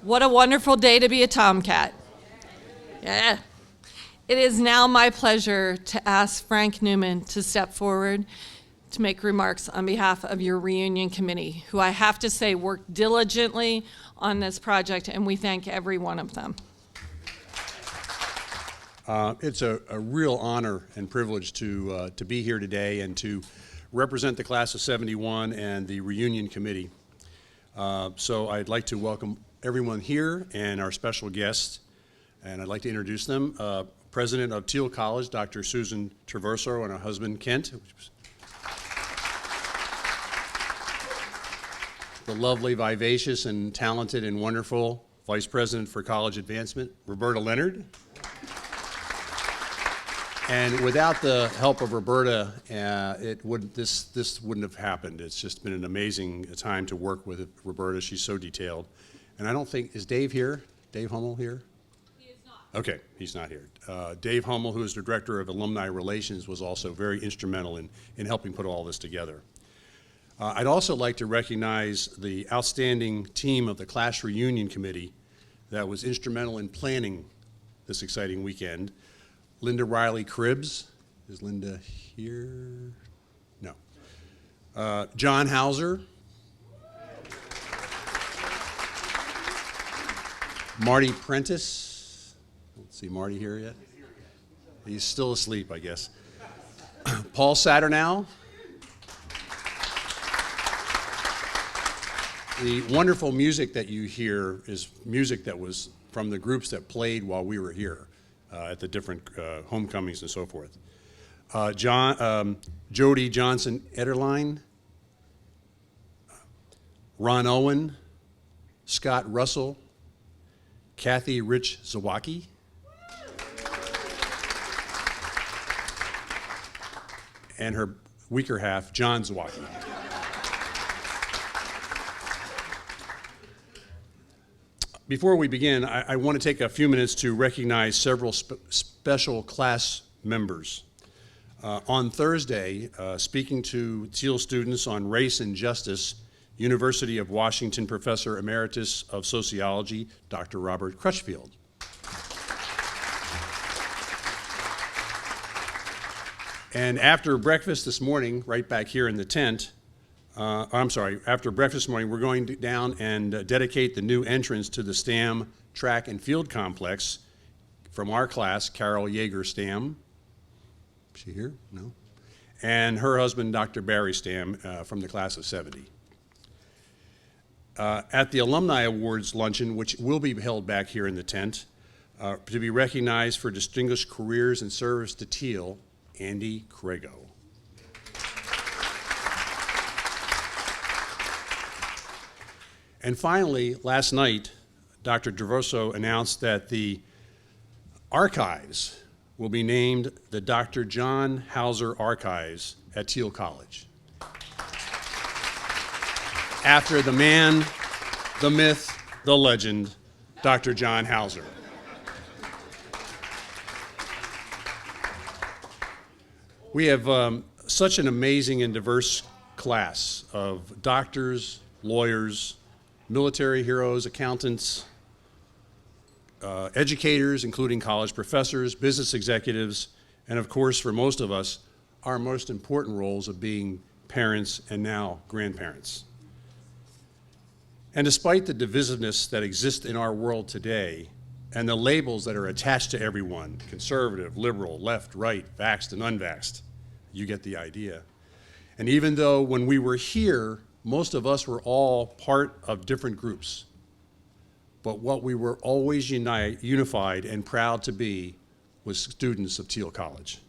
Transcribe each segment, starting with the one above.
What a wonderful day to be a Tomcat. Yeah. It is now my pleasure to ask Frank Newman to step forward to make remarks on behalf of your reunion committee, who I have to say worked diligently on this project, and we thank every one of them. It's a real honor and privilege to be here today and to represent the class of 71 and the reunion committee. So I'd like to welcome everyone here and our special guests, and I'd like to introduce them. President of Thiel College, Dr. Susan Traverso, and her husband, Kent. The lovely, vivacious, and talented and wonderful Vice President for College Advancement, Roberta Leonard. And without the help of Roberta, this wouldn't have happened. It's just been an amazing time to work with Roberta. She's so detailed. And I don't think, is Dave here? Dave Hummel here? He is not. Okay, he's not here. Dave Hummel, who is the Director of Alumni Relations, was also very instrumental in helping put all this together. I'd also like to recognize the outstanding team of the Class Reunion Committee that was instrumental in planning this exciting weekend. Linda Riley Cribbs. Is Linda here? No. John Hauser. Marty Prentice. Don't see Marty here yet. He's still asleep, I guess. Paul Saturnow. The wonderful music that you hear is music that was from the groups that played while we were here at the different homecomings and so forth. Jody Johnson Ederline, Ron Owen, Scott Russell, Kathy Rich Zawacki, and her weaker half, John Zawacki. Before we begin, I want to take a few minutes to recognize several special class members. On Thursday, speaking to Thiel students on race and justice, University of Washington Professor Emeritus of Sociology, Dr. Robert Crutchfield. And after breakfast this morning, right back here in the tent, after breakfast this morning, we're going down and dedicate the new entrance to the Stam Track and Field Complex from our class, Carol Yeager Stam. Is she here? No. And her husband, Dr. Barry Stam, from the class of 70. At the Alumni Awards luncheon, which will be held back here in the tent, to be recognized for distinguished careers and service to Thiel, Andy Crago. And finally, last night, Dr. Traverso announced that the archives will be named the Dr. John Hauser Archives at Thiel College. After the man, the myth, the legend, Dr. John Hauser. We have such an amazing and diverse class of doctors, lawyers, military heroes, accountants, educators, including college professors, business executives, and of course, for most of us, our most important roles of being parents and now grandparents. And despite the divisiveness that exists in our world today and the labels that are attached to everyone, conservative, liberal, left, right, vaxxed, and unvaxxed, you get the idea. And even though when we were here, most of us were all part of different groups, but what we were always unified and proud to be was students of Thiel College.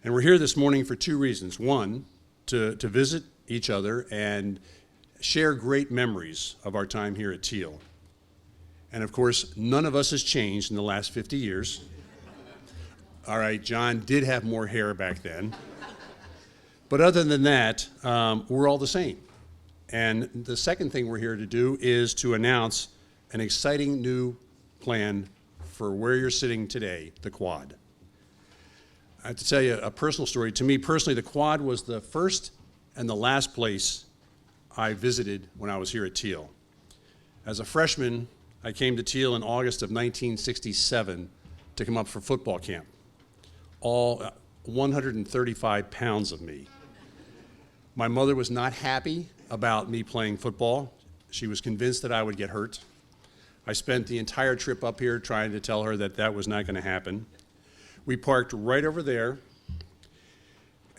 And we're here this morning for two reasons. One, to visit each other and share great memories of our time here at Thiel. And of course, none of us has changed in the last 50 years. All right, John did have more hair back then. But other than that, we're all the same. And the second thing we're here to do is to announce an exciting new plan for where you're sitting today, the quad. I have to tell you a personal story. To me personally, the quad was the first and the last place I visited when I was here at Thiel. As a freshman, I came to Thiel in August of 1967 to come up for football camp. All 135 pounds of me. My mother was not happy about me playing football. She was convinced that I would get hurt. I spent the entire trip up here trying to tell her that that was not going to happen. We parked right over there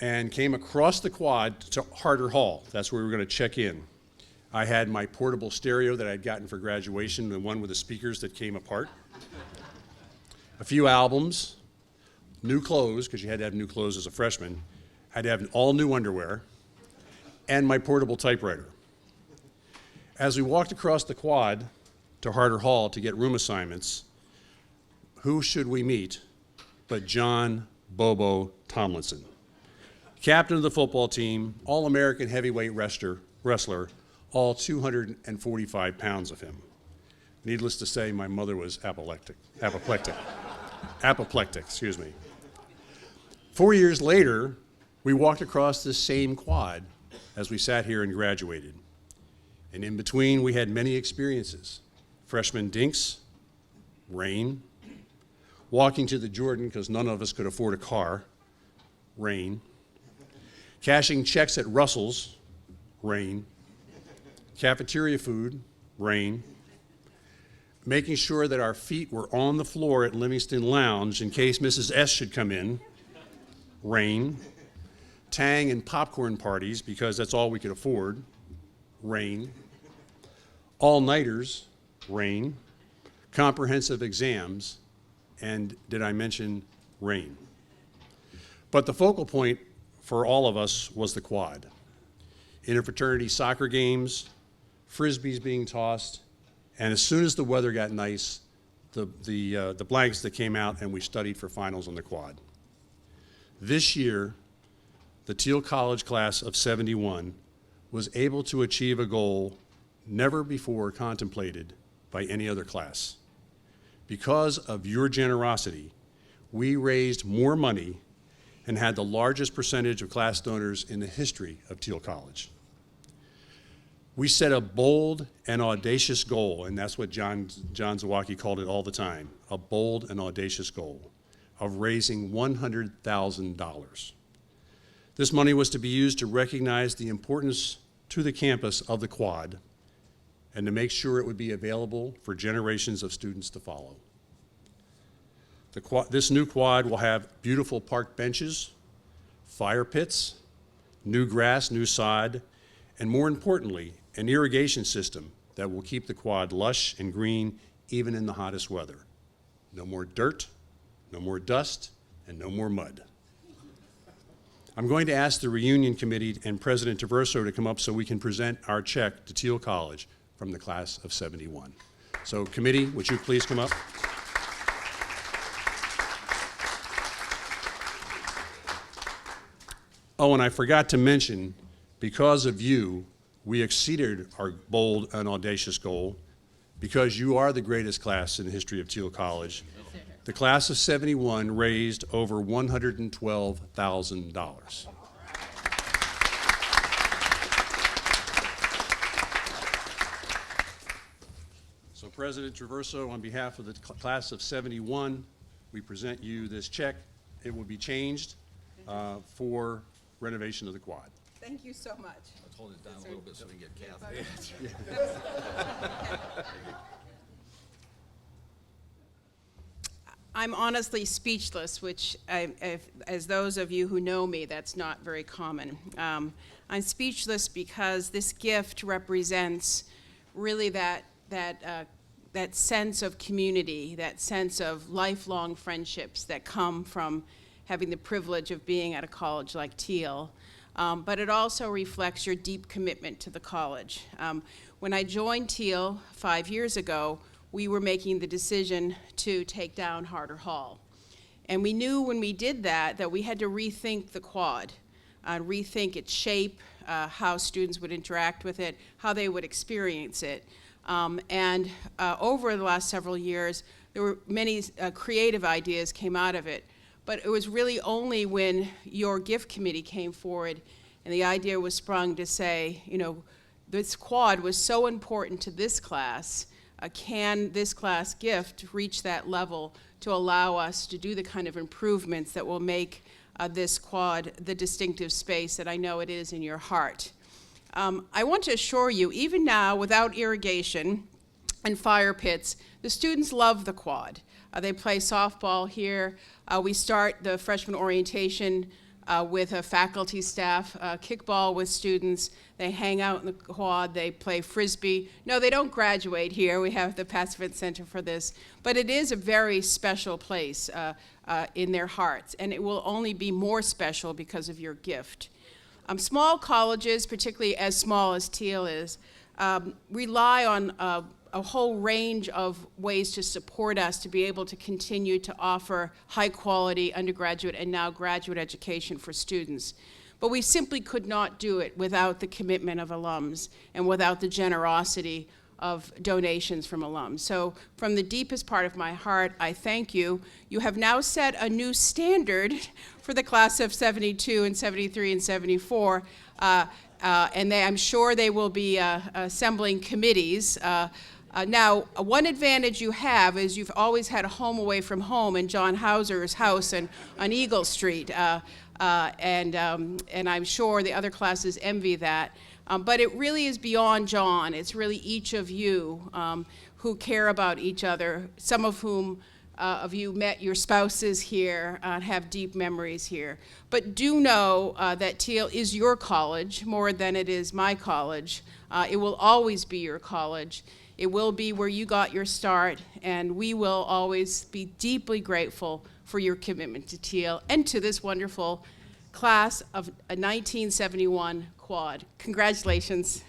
and came across the quad to Harder Hall. That's where we were going to check in. I had my portable stereo that I'd gotten for graduation, the one with the speakers that came apart. A few albums, new clothes, because you had to have new clothes as a freshman. I had to have all new underwear, and my portable typewriter. As we walked across the quad to Harder Hall to get room assignments, who should we meet but John Bobo Tomlinson, captain of the football team, all-American heavyweight wrestler, all 245 pounds of him. Needless to say, my mother was apoplectic, excuse me. 4 years later, we walked across this same quad as we sat here and graduated. And in between, we had many experiences. Freshman dinks, rain, walking to the Jordan because none of us could afford a car, rain, cashing checks at Russell's, rain, cafeteria food, rain, making sure that our feet were on the floor at Livingston Lounge in case Mrs. S should come in, rain, Tang and popcorn parties because that's all we could afford, rain, all-nighters, rain, comprehensive exams, and did I mention rain? But the focal point for all of us was the quad. Interfraternity soccer games, frisbees being tossed, and as soon as the weather got nice, the blankets that came out and we studied for finals on the quad. This year, the Thiel College class of 71 was able to achieve a goal never before contemplated by any other class. Because of your generosity, we raised more money and had the largest percentage of class donors in the history of Thiel College. We set a bold and audacious goal, and that's what John Zawacki called it all the time, a bold and audacious goal of raising $100,000. This money was to be used to recognize the importance to the campus of the quad and to make sure it would be available for generations of students to follow. This new quad will have beautiful park benches, fire pits, new grass, new sod, and more importantly, an irrigation system that will keep the quad lush and green even in the hottest weather. No more dirt, no more dust, and no more mud. I'm going to ask the reunion committee and President Traverso to come up so we can present our check to Thiel College from the class of 71. So committee, would you please come up? Oh, and I forgot to mention, because of you, we exceeded our bold and audacious goal. Because you are the greatest class in the history of Thiel College, the class of 71 raised over $112,000. So President Traverso, on behalf of the class of 71, we present you this check. It will be changed for renovation of the quad. Thank you so much. Let's hold it down a little bit so we can get Kathy. I'm honestly speechless, which, as those of you who know me, that's not very common. I'm speechless because this gift represents really that sense of community, that sense of lifelong friendships that come from having the privilege of being at a college like Thiel. But it also reflects your deep commitment to the college. When I joined Thiel 5 years ago, we were making the decision to take down Harder Hall. And we knew when we did that we had to rethink the quad, rethink its shape, how students would interact with it, how they would experience it. And over the last several years, there were many creative ideas came out of it. But it was really only when your gift committee came forward and the idea was sprung to say, this quad was so important to this class. Can this class gift reach that level to allow us to do the kind of improvements that will make this quad the distinctive space that I know it is in your heart? I want to assure you, even now, without irrigation and fire pits, the students love the quad. They play softball here. We start the freshman orientation with a faculty staff, kickball with students. They hang out in the quad, they play frisbee. No, they don't graduate here. We have the Passive Event Center for this. But it is a very special place in their hearts, and it will only be more special because of your gift. Small colleges, particularly as small as Thiel is, rely on a whole range of ways to support us to be able to continue to offer high-quality undergraduate and now graduate education for students. But we simply could not do it without the commitment of alums and without the generosity of donations from alums. So from the deepest part of my heart, I thank you. You have now set a new standard for the class of 72 and 73 and 74. And I'm sure they will be assembling committees. Now, one advantage you have is you've always had a home away from home in John Hauser's house on Eagle Street. And I'm sure the other classes envy that. But it really is beyond John. It's really each of you who care about each other, some of whom of you met your spouses here, have deep memories here. But do know that Thiel is your college more than it is my college. It will always be your college. It will be where you got your start, and we will always be deeply grateful for your commitment to Thiel and to this wonderful class of a 1971 quad. Congratulations.